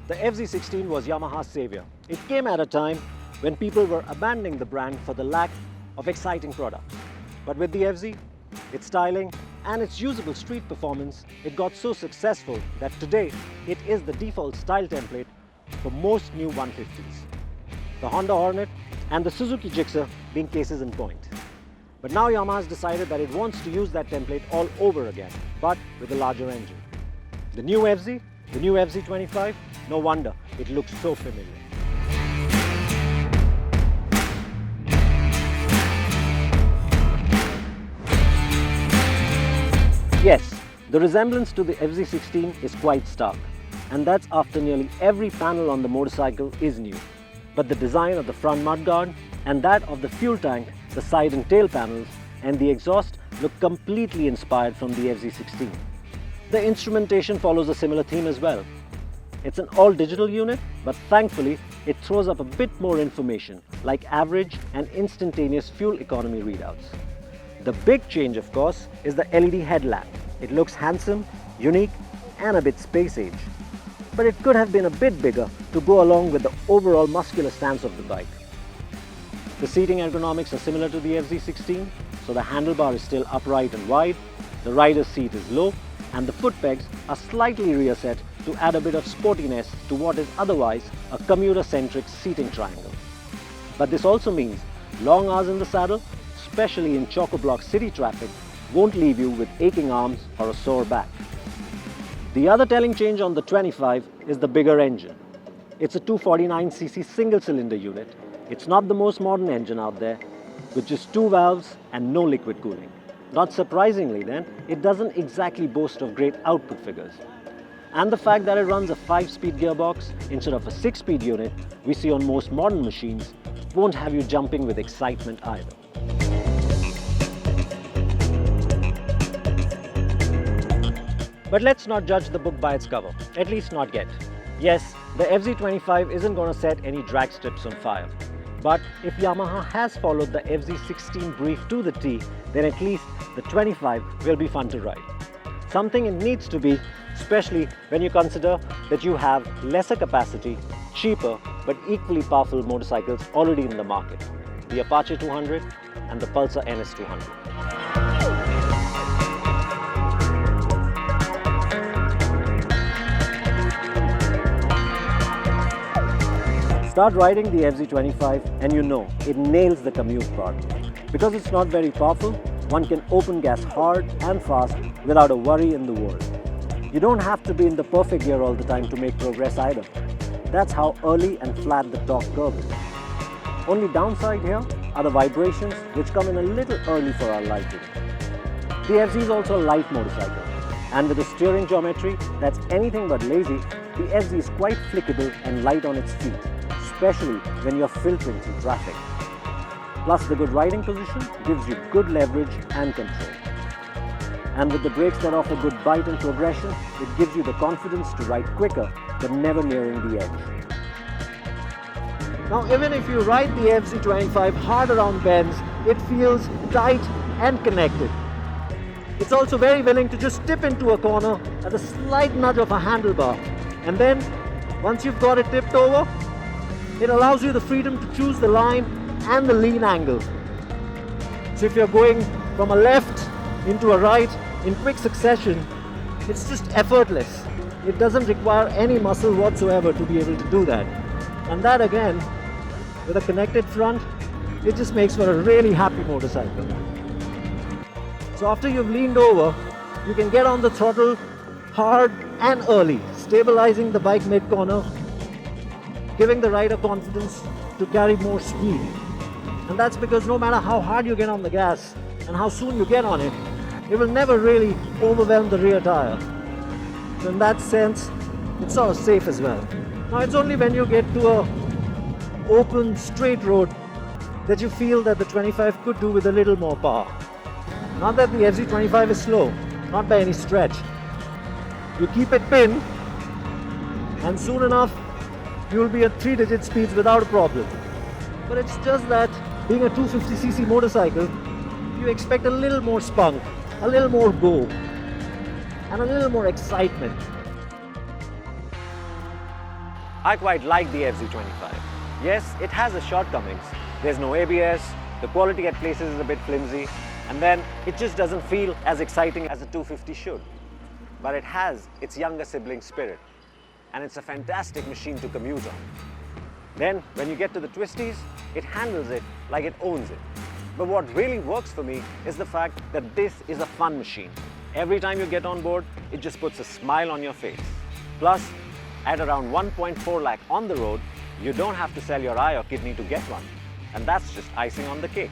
The FZ16 was Yamaha's savior. It came at a time when people were abandoning the brand for the lack of exciting products. But with the FZ, its styling and its usable street performance, it got so successful that today it is the default style template for most new 150s. The Honda Hornet and the Suzuki Gixxer being cases in point. But now Yamaha has decided that it wants to use that template all over again, but with a larger engine. The new FZ, the new FZ25, no wonder it looks so familiar. Yes, the resemblance to the FZ16 is quite stark, and that's after nearly every panel on the motorcycle is new. But the design of the front mudguard and that of the fuel tank, the side and tail panels, and the exhaust look completely inspired from the FZ16. The instrumentation follows a similar theme as well. It's an all-digital unit, but thankfully it throws up a bit more information, like average and instantaneous fuel economy readouts. The big change, of course, is the LED headlamp. It looks handsome, unique, and a bit space-age. But it could have been a bit bigger to go along with the overall muscular stance of the bike. The seating ergonomics are similar to the FZ16, so the handlebar is still upright and wide, the rider's seat is low, and the foot pegs are slightly rear set to add a bit of sportiness to what is otherwise a commuter-centric seating triangle. But this also means long hours in the saddle, especially in chock-a-block city traffic, won't leave you with aching arms or a sore back. The other telling change on the 25 is the bigger engine. It's a 249cc single-cylinder unit. It's not the most modern engine out there, with just 2 valves and no liquid cooling. Not surprisingly then, it doesn't exactly boast of great output figures. And the fact that it runs a 5-speed gearbox instead of a 6-speed unit we see on most modern machines won't have you jumping with excitement either. But let's not judge the book by its cover, at least not yet. Yes, the FZ25 isn't going to set any drag strips on fire. But if Yamaha has followed the FZ16 brief to the T, then at least the 25 will be fun to ride. Something it needs to be, especially when you consider that you have lesser capacity, cheaper but equally powerful motorcycles already in the market, the Apache 200 and the Pulsar NS 200. Start riding the FZ25 and you know it nails the commute part. Because it's not very powerful, one can open gas hard and fast without a worry in the world. You don't have to be in the perfect gear all the time to make progress either. That's how early and flat the torque curve is. Only downside here are the vibrations, which come in a little early for our liking. The FZ is also a light motorcycle, and with a steering geometry that's anything but lazy, the FZ is quite flickable and light on its feet, especially when you're filtering through traffic. Plus, the good riding position gives you good leverage and control. And with the brakes that offer good bite and progression, it gives you the confidence to ride quicker but never nearing the edge. Now, even if you ride the FZ25 hard around bends, it feels tight and connected. It's also very willing to just tip into a corner at a slight nudge of a handlebar. And then, once you've got it tipped over, it allows you the freedom to choose the line and the lean angle. So if you're going from a left into a right in quick succession, it's just effortless. It doesn't require any muscle whatsoever to be able to do that. And that again, with a connected front, it just makes for a really happy motorcycle. So after you've leaned over, you can get on the throttle hard and early, stabilizing the bike mid-corner, giving the rider confidence to carry more speed. And that's because no matter how hard you get on the gas and how soon you get on it, it will never really overwhelm the rear tire. So in that sense, it's sort of safe as well. Now it's only when you get to a open, straight road that you feel that the 25 could do with a little more power. Not that the FZ25 is slow, not by any stretch. You keep it pinned, and soon enough, you will be at 3-digit speeds without a problem. But it's just that being a 250cc motorcycle, you expect a little more spunk, a little more go, and a little more excitement. I quite like the FZ25. Yes, it has its shortcomings. There's no ABS, the quality at places is a bit flimsy, and then it just doesn't feel as exciting as a 250 should. But it has its younger sibling Spirit, and it's a fantastic machine to commute on. Then, when you get to the twisties, it handles it like it owns it. But what really works for me is the fact that this is a fun machine. Every time you get on board, it just puts a smile on your face. Plus, at around 1.4 lakh on the road, you don't have to sell your eye or kidney to get one. And that's just icing on the cake.